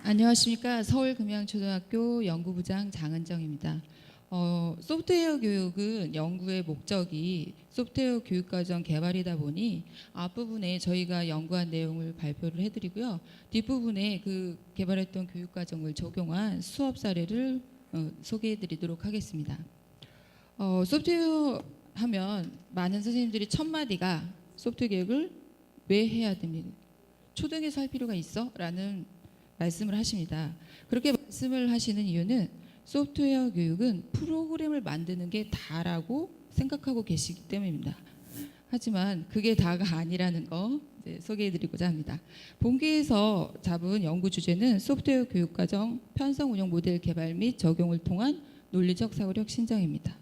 안녕하십니까. 서울금양초등학교 연구부장 장은정입니다. 소프트웨어 교육은 연구의 목적이 소프트웨어 교육과정 개발이다 보니 앞부분에 저희가 연구한 내용을 발표를 해드리고요. 뒷부분에 그 개발했던 교육과정을 적용한 수업 사례를 소개해드리도록 하겠습니다. 소프트웨어 하면 많은 선생님들이 첫 마디가 소프트웨어 교육을 왜 해야 됩니다. 초등에서 할 필요가 있어? 라는 말씀을 하십니다. 그렇게 말씀을 하시는 이유는 소프트웨어 교육은 프로그램을 만드는 게 다라고 생각하고 계시기 때문입니다. 하지만 그게 다가 아니라는 거 소개해드리고자 합니다. 본기에서 잡은 연구 주제는 소프트웨어 교육과정 편성 운영 모델 개발 및 적용을 통한 논리적 사고력 신장입니다.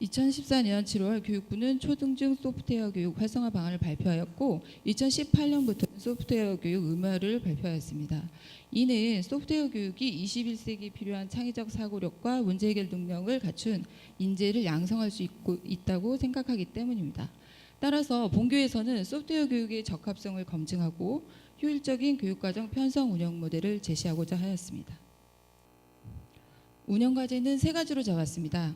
2014년 7월 교육부는 초등중 소프트웨어 교육 활성화 방안을 발표하였고 2018년부터 소프트웨어 교육 의무화를 발표하였습니다. 이는 소프트웨어 교육이 21세기에 필요한 창의적 사고력과 문제 해결 능력을 갖춘 인재를 양성할 수 있다고 생각하기 때문입니다. 따라서 본교에서는 소프트웨어 교육의 적합성을 검증하고 효율적인 교육과정 편성 운영 모델을 제시하고자 하였습니다. 운영과제는 세 가지로 잡았습니다.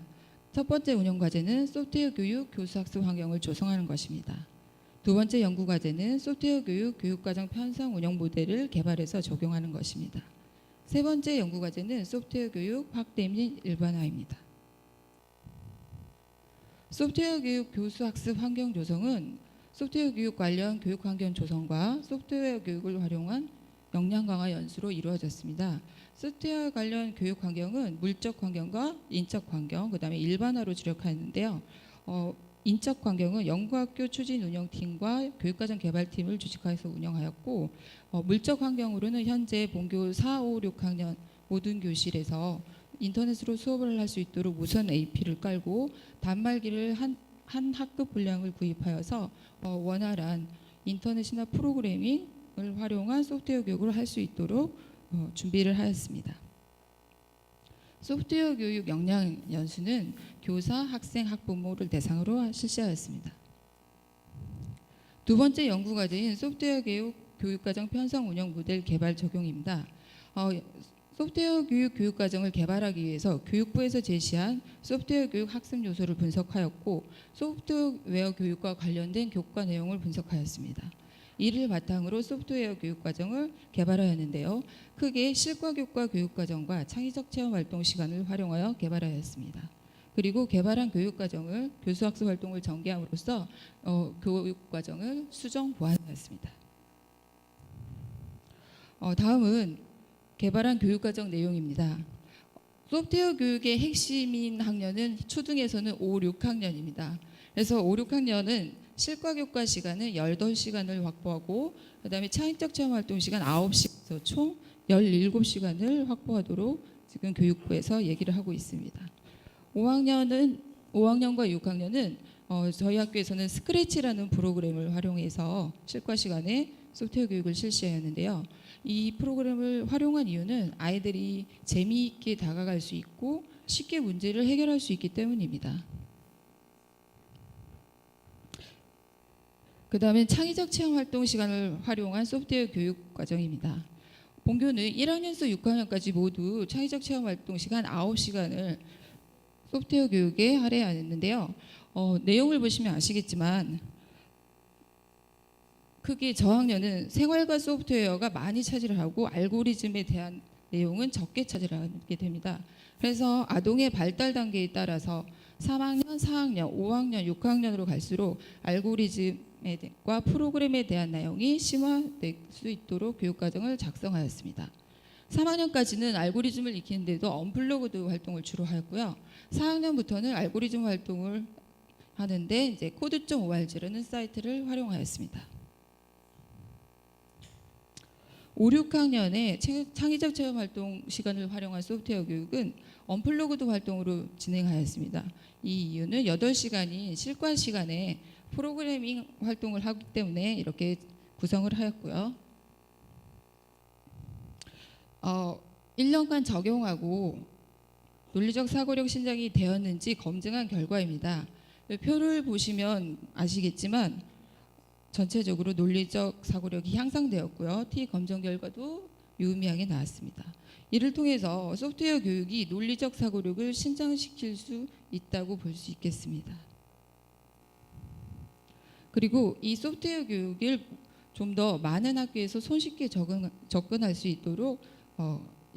첫 번째 운영과제는 소프트웨어 교육 교수학습 환경을 조성하는 것입니다. 두 번째 연구과제는 소프트웨어 교육 교육과정 편성 운영 모델을 개발해서 적용하는 것입니다. 세 번째 연구과제는 소프트웨어 교육 확대 및 일반화입니다. 소프트웨어 교육 교수학습 환경 조성은 소프트웨어 교육 관련 교육 환경 조성과 소프트웨어 교육을 활용한 역량 강화 연수로 이루어졌습니다. 소프트웨어 관련 교육 환경은 물적 환경과 인적 환경, 그다음에 일반화로 주력하는데요. 인적 환경은 연구학교 추진 운영팀과 교육과정 개발팀을 조직하여서 운영하였고, 물적 환경으로는 현재 본교 4, 5, 6학년 모든 교실에서 인터넷으로 수업을 할 수 있도록 무선 AP를 깔고 단말기를 한 학급 분량을 구입하여서 원활한 인터넷이나 프로그래밍을 활용한 소프트웨어 교육을 할 수 있도록 준비를 하였습니다. 소프트웨어 교육 역량 연수는 교사, 학생, 학부모를 대상으로 실시하였습니다. 두 번째 연구과제인 소프트웨어 교육 교육과정 편성 운영 모델 개발 적용입니다. 소프트웨어 교육 교육과정을 개발하기 위해서 교육부에서 제시한 소프트웨어 교육 학습 요소를 분석하였고 소프트웨어 교육과 관련된 교과 내용을 분석하였습니다. 이를 바탕으로 소프트웨어 교육과정을 개발하였는데요. 크게 실과교과 교육과정과 창의적 체험 활동 시간을 활용하여 개발하였습니다. 그리고 개발한 교육과정을 교수학습 활동을 전개함으로써 교육과정을 수정 보완하였습니다. 다음은 개발한 교육과정 내용입니다. 소프트웨어 교육의 핵심인 학년은 초등에서는 5, 6학년입니다. 그래서 5, 6학년은 실과교과 시간은 18시간을 확보하고 그다음에 창의적 체험 활동 시간 9시에서 총 17시간을 확보하도록 지금 교육부에서 얘기를 하고 있습니다. 5학년과 6학년은 저희 학교에서는 스크래치라는 프로그램을 활용해서 실과 시간에 소프트웨어 교육을 실시하였는데요. 이 프로그램을 활용한 이유는 아이들이 재미있게 다가갈 수 있고 쉽게 문제를 해결할 수 있기 때문입니다. 그 다음에 창의적 체험 활동 시간을 활용한 소프트웨어 교육 과정입니다. 본교는 1학년에서 6학년까지 모두 창의적 체험 활동 시간 9시간을 소프트웨어 교육에 할애하였는데요. 내용을 보시면 아시겠지만 크게 저학년은 생활과 소프트웨어가 많이 차지를 하고 알고리즘에 대한 내용은 적게 차지를 하게 됩니다. 그래서 아동의 발달 단계에 따라서 3학년, 4학년, 5학년, 6학년으로 갈수록 알고리즘과 프로그램에 대한 내용이 심화될 수 있도록 교육과정을 작성하였습니다. 3학년까지는 알고리즘을 익히는데도 언플러그드 활동을 주로 하였고요. 4학년부터는 알고리즘 활동을 하는데 이제 code.org라는 사이트를 활용하였습니다. 5, 6학년에 창의적 체험 활동 시간을 활용한 소프트웨어 교육은 언플러그드 활동으로 진행하였습니다. 이 이유는 8시간이 실과 시간에 프로그래밍 활동을 하기 때문에 이렇게 구성을 하였고요. 1년간 적용하고 논리적 사고력 신장이 되었는지 검증한 결과입니다. 표를 보시면 아시겠지만 전체적으로 논리적 사고력이 향상되었고요. T 검정 결과도 유의미하게 나왔습니다. 이를 통해서 소프트웨어 교육이 논리적 사고력을 신장시킬 수 있다고 볼 수 있겠습니다. 그리고 이 소프트웨어 교육을 좀 더 많은 학교에서 손쉽게 접근할 수 있도록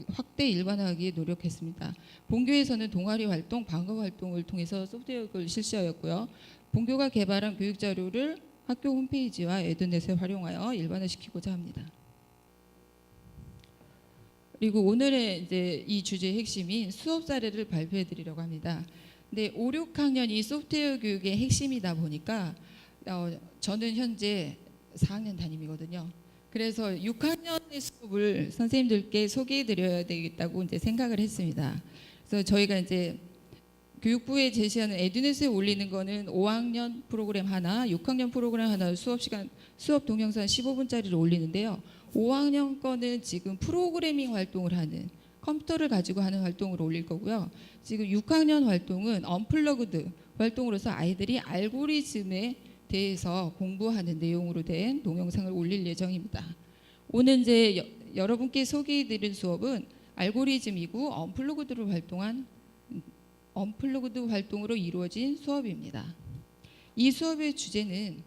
확대 일반화하기에 노력했습니다. 본교에서는 동아리 활동, 방과 활동을 통해서 소프트웨어 교육을 실시하였고요. 본교가 개발한 교육 자료를 학교 홈페이지와 에드넷에 활용하여 일반화시키고자 합니다. 그리고 오늘의 이제 이 주제의 핵심인 수업 사례를 발표해 드리려고 합니다. 근데 5, 6학년이 소프트웨어 교육의 핵심이다 보니까 저는 현재 4학년 담임이거든요. 그래서 6학년의 수업을 선생님들께 소개해 드려야 되겠다고 이제 생각을 했습니다. 그래서 저희가 이제 교육부에 제시하는 에듀넷에 올리는 거는 5학년 프로그램 하나, 6학년 프로그램 하나 수업 동영상 15분짜리를 올리는데요. 5학년 거는 지금 프로그래밍 활동을 하는 컴퓨터를 가지고 하는 활동으로 올릴 거고요. 지금 6학년 활동은 언플러그드 활동으로서 아이들이 알고리즘에 대해서 공부하는 내용으로 된 동영상을 올릴 예정입니다. 오늘 이제 여러분께 소개해드릴 수업은 알고리즘이고 언플러그드 활동으로 이루어진 수업입니다. 이 수업의 주제는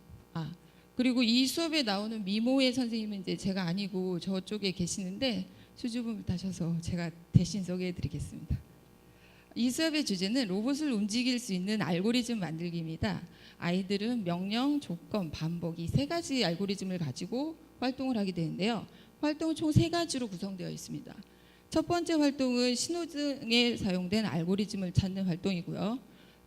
그리고 이 수업에 나오는 미모의 선생님은 이제 제가 아니고 저쪽에 계시는데 수줍음을 타셔서 제가 대신 소개해드리겠습니다. 이 수업의 주제는 로봇을 움직일 수 있는 알고리즘 만들기입니다. 아이들은 명령, 조건, 반복 이 세 가지 알고리즘을 가지고 활동을 하게 되는데요. 활동은 총 3가지로 구성되어 있습니다. 첫 번째 활동은 신호등에 사용된 알고리즘을 찾는 활동이고요.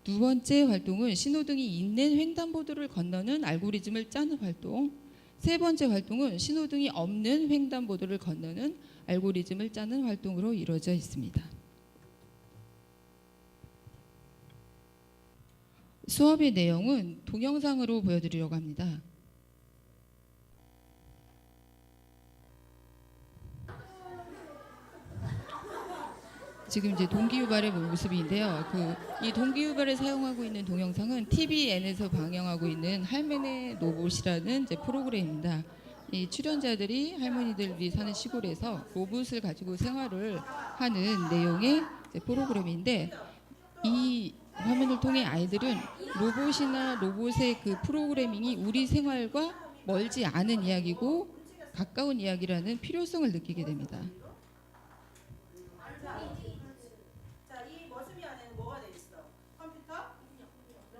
두 번째 활동은 신호등이 있는 횡단보도를 건너는 알고리즘을 짜는 활동. 세 번째 활동은 신호등이 없는 횡단보도를 건너는 알고리즘을 짜는 활동으로 이루어져 있습니다. 수업의 내용은 동영상으로 보여드리려고 합니다. 지금 이제 동기유발의 모습인데요. 이 동기유발에 사용하고 있는 동영상은 TVN에서 방영하고 있는 할머니 로봇이라는 이제 프로그램입니다. 이 출연자들이 할머니들이 사는 시골에서 로봇을 가지고 생활을 하는 내용의 이제 프로그램인데 이 화면을 통해 아이들은 로봇이나 로봇의 그 프로그래밍이 우리 생활과 멀지 않은 이야기고 가까운 이야기라는 필요성을 느끼게 됩니다. 자, 이 머슴이 안에는 뭐가 돼 있어? 컴퓨터?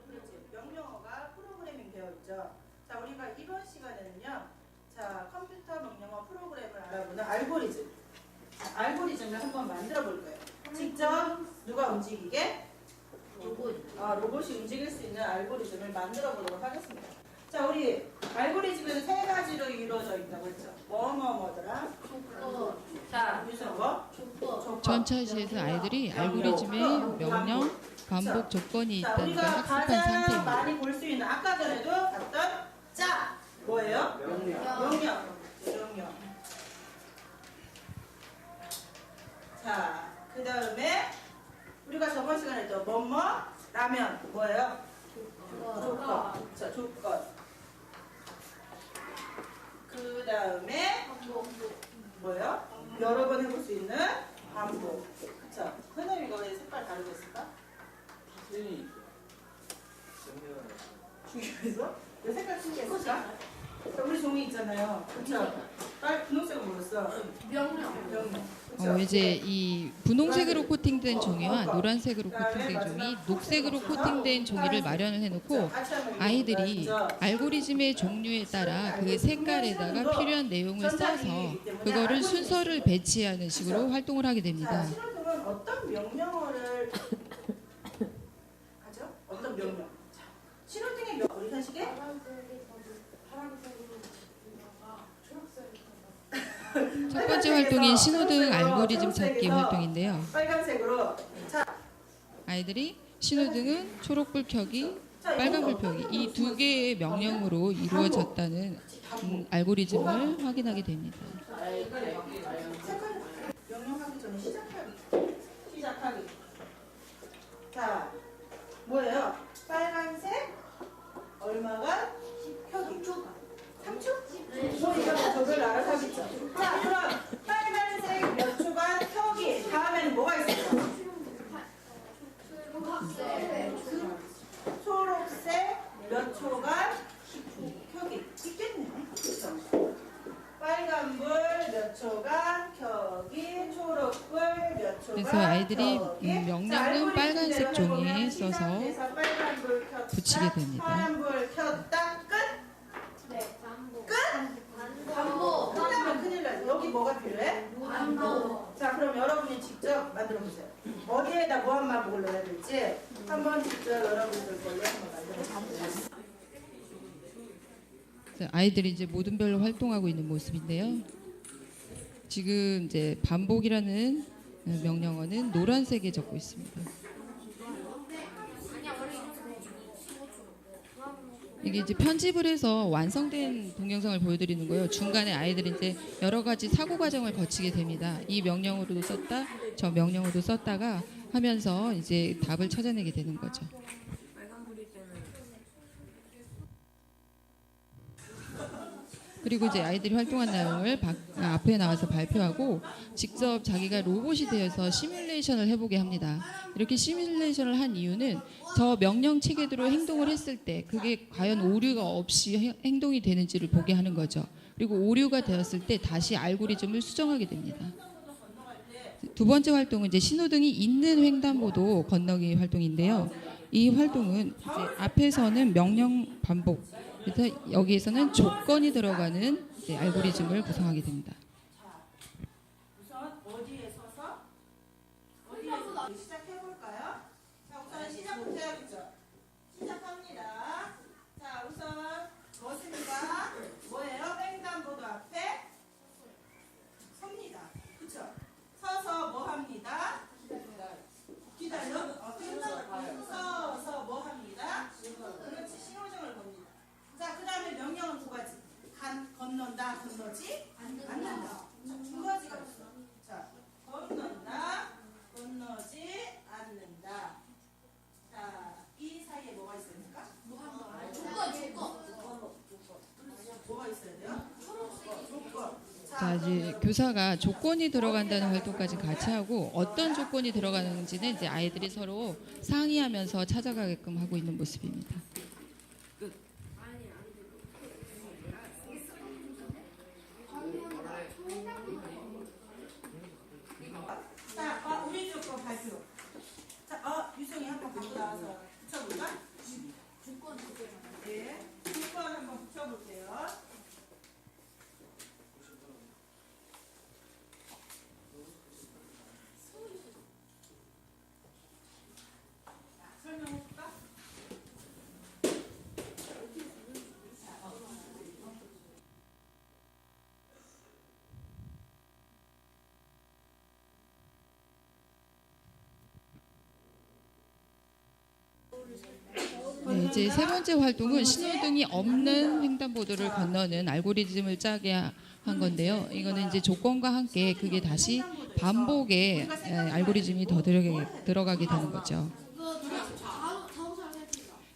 그렇지. 명령어가 프로그래밍 되어 있죠. 자, 우리가 이번 시간에는요. 자, 컴퓨터 명령어 프로그램을 알아보는 알고리즘을 한번 만들어 볼 거예요. 직접 누가 움직이게? 로봇이 움직일 수 있는 알고리즘을 만들어 보도록 하겠습니다. 자, 우리 알고리즘은 3가지로 이루어져 있다고 했죠. 뭐더라? 자, 유선 뭐? 전차시에서 아이들이 알고리즘의 명령, 반복 조건이 자, 있다는 걸 우리가 학습한 가장 상태입니다. 많이 볼 수 있는 아까 전에도 봤던 뭐예요? 명령. 자, 그 다음에 우리가 저번 시간에 또 라면 뭐예요? 조건. 자, 조건. 그 다음에 뭐예요? 여러 번 해볼 수 있는 반복. 그쵸? 선생님 이거 왜 색깔 다르게 했을까? 중요해서? 왜 색깔 신기했을까? 우리 종이 있잖아요. 그쵸? 분홍색은 뭐였어? 명령. 이제 이 분홍색으로 코팅된 종이와 노란색으로 코팅된 종이, 녹색으로 코팅된 종이를 마련을 해놓고 아이들이 알고리즘의 종류에 따라 그 색깔에다가 필요한 내용을 써서 그거를 순서를 배치하는 식으로 활동을 하게 됩니다. 신호등은 어떤 명령어를 하죠? 어떤 명령? 신호등의 우리 현식에 첫 번째 활동인 신호등 알고리즘 찾기 활동인데요. 빨간색으로 아이들이 신호등은 초록불 켜기, 빨간불 켜기 이 2개의 명령으로 이루어졌다는 알고리즘을 확인하게 됩니다. 명령하기 전에 시작하기. 자, 뭐예요? 빨간색 얼마가 켜기. 3초? 뭐 이거 저걸 알아서 하겠죠. 자, 그럼 빨간색 몇 초간 켜기. 다음에는 뭐가 있을까? 초록색 몇 초간 켜기. 있겠네요. 그렇죠? 빨간불 몇 초간 켜기, 초록불 몇 초간 그래서 아이들이 켜기. 명령은 빨간색 종이에 써서 시작해서 빨간불 켰다, 붙이게 됩니다. 파란불 켰다, 끝. 네, 반복. 끝. 반복. 끝나면 큰일 나요. 여기 뭐가 필요해? 반복. 자, 그럼 여러분이 직접 만들어 보세요. 어디에다 무한반복을 넣어야 될지 한번 직접 여러분들 걸로 한번 만들어 보세요. 아이들이 이제 모든 별로 활동하고 있는 모습인데요. 지금 이제 반복이라는 명령어는 노란색에 적고 있습니다. 이게 이제 편집을 해서 완성된 동영상을 보여드리는 거예요. 중간에 아이들이 이제 여러 가지 사고 과정을 거치게 됩니다. 이 명령어로도 썼다, 저 명령어도 썼다가 하면서 이제 답을 찾아내게 되는 거죠. 그리고 이제 아이들이 활동한 내용을 앞에 나와서 발표하고 직접 자기가 로봇이 되어서 시뮬레이션을 해보게 합니다. 이렇게 시뮬레이션을 한 이유는 저 명령 체계대로 행동을 했을 때 그게 과연 오류가 없이 행동이 되는지를 보게 하는 거죠. 그리고 오류가 되었을 때 다시 알고리즘을 수정하게 됩니다. 두 번째 활동은 이제 신호등이 있는 횡단보도 건너기 활동인데요. 이 활동은 이제 앞에서는 명령 반복, 그래서 여기에서는 조건이 들어가는 이제 알고리즘을 구성하게 됩니다. 자, 우선 어디에 서서 어디에서 시작해 볼까요? 자, 우선 시작부터 해야겠죠. 시작합니다. 자, 우선 것입니다. 뭐예요? 횡단보도 앞에 섭니다. 그렇죠? 서서 뭐 합니다? 기다려. 서서 뭐 합니다? 그렇지. 신호등을 겁니다. 자, 그 다음에 명령은 두 가지. 건넌다, 건너지, 않는다. 두 가지가 있어. 자, 건넌다, 건너지, 않는다. 자, 이 사이에 뭐가 있습니까? 조건. 뭐가 있어야 돼요? 조건. 자, 이제 교사가 조건이 들어간다는 활동까지 같이 하고 어떤 조건이 들어가는지는 이제 아이들이 서로 상의하면서 찾아가게끔 하고 있는 모습입니다. 자, 우리 조건 발표. 자, 유성이 한번 갖고 나와서 붙여볼까? 네, 조건 한번 붙여볼게요. 설명해볼까? 네, 이제 세 번째 활동은 신호등이 없는 횡단보도를 건너는 알고리즘을 짜게 한 건데요. 이거는 이제 조건과 함께 그게 다시 반복의 알고리즘이 더 들어가게 되는 거죠.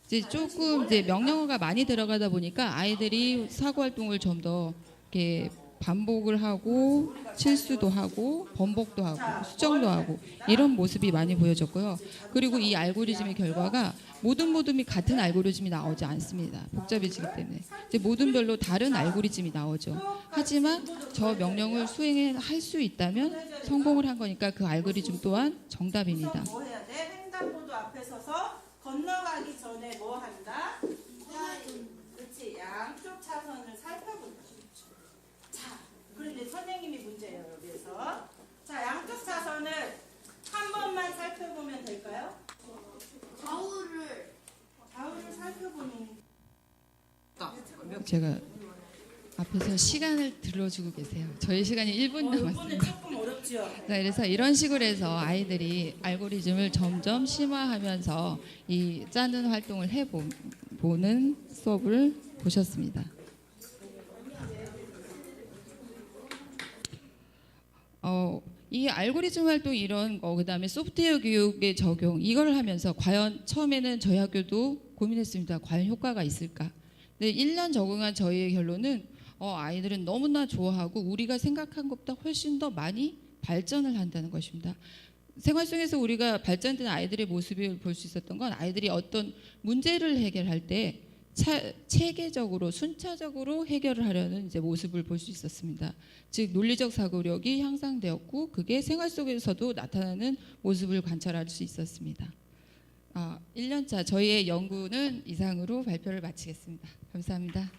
이제 조금 이제 명령어가 많이 들어가다 보니까 아이들이 사고 활동을 좀 더 이렇게 반복을 하고 실수도 하고 번복도 하고 수정도 하고 이런 모습이 많이 보여졌고요. 그리고 이 알고리즘의 결과가 모둠이 같은 알고리즘이 나오지 않습니다. 복잡해지기 때문에 이제 모둠별로 다른 알고리즘이 나오죠. 하지만 저 명령을 수행할 수 있다면 성공을 한 거니까 그 알고리즘 또한 정답입니다. 뭐 해야 돼? 횡단보도 앞에 서서 건너가기 전에 뭐 한다? 그렇지. 양쪽 차선을 살펴본다. 자, 그런데 선생님이 문제예요, 여기에서. 자, 양쪽 차선을 한 번만 살펴보면 될까요? 좌우를 살펴보는. 제가 앞에서 시간을 들어주고 계세요. 저희 시간이 1분 이거는 남았습니다. 조금 어렵죠. 자, 그래서 이런 식으로 해서 아이들이 알고리즘을 점점 심화하면서 이 짜는 활동을 해보는 수업을 보셨습니다. 이 알고리즘 활동 이런 거, 그다음에 소프트웨어 교육의 적용 이걸 하면서 과연 처음에는 저희 학교도 고민했습니다. 과연 효과가 있을까? 네, 1년 적응한 저희의 결론은 아이들은 너무나 좋아하고 우리가 생각한 것보다 훨씬 더 많이 발전을 한다는 것입니다. 생활 속에서 우리가 발전된 아이들의 모습을 볼 수 있었던 건 아이들이 어떤 문제를 해결할 때 체계적으로 순차적으로 해결을 하려는 이제 모습을 볼 수 있었습니다. 즉 논리적 사고력이 향상되었고 그게 생활 속에서도 나타나는 모습을 관찰할 수 있었습니다. 1년차 저희의 연구는 이상으로 발표를 마치겠습니다. 감사합니다.